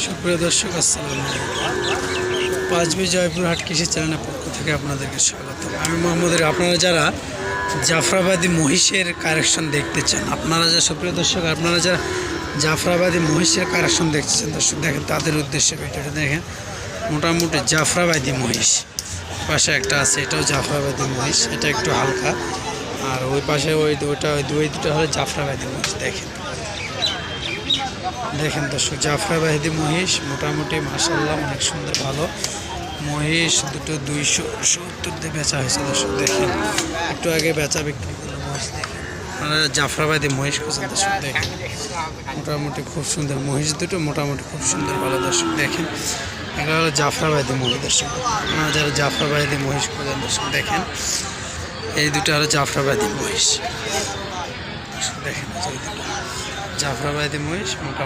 সুপ্রিয় দর্শক, আসসালামু আলাইকুম। পাঁচবি জয়পুরহাট কৃষি চ্যানেলের পক্ষ থেকে আপনাদেরকে স্বাগত। আমি মোহাম্মদের। আপনারা যারা জাফরাবাদী মহিষের কালেকশন দেখতে চান, সুপ্রিয় দর্শক, আপনারা যারা জাফরাবাদী মহিষের কালেকশন দেখতে চান, দর্শক দেখেন তাদের উদ্দেশ্যে ভিডিওটা দেখেন। মোটামুটি জাফরাবাদী মহিষ পাশে একটা আছে, এটাও জাফরাবাদী মহিষ, এটা একটু হালকা। আর ওই পাশে ওই দুটো হলো জাফরাবাদী মহিষ। দেখেন দর্শক, জাফরাবাদী মহিষ মোটামুটি মাশাআল্লাহ অনেক সুন্দর ভালো মহিষ। দুটো 270 দিয়ে বেচা হয়েছে। দর্শক দেখেন, একটু আগে বেচা বিক্রি করলো মহিষ। দেখেন আপনারা জাফরাবাদী মহিষ খুঁজেন। দর্শক দেখেন, মোটামুটি খুব সুন্দর মহিষ দুটো, মোটামুটি খুব সুন্দর ভালো। দর্শক দেখেন, এগুলো হলো জাফরাবাদী মহিষ। দর্শক আপনারা যারা জাফরাবাদী মহিষ খুঁজেন, দর্শক দেখেন এই দুটো হলো জাফরাবাদী মহিষ। দেখেন জাফরাবাদী মহিষ মোটামুটি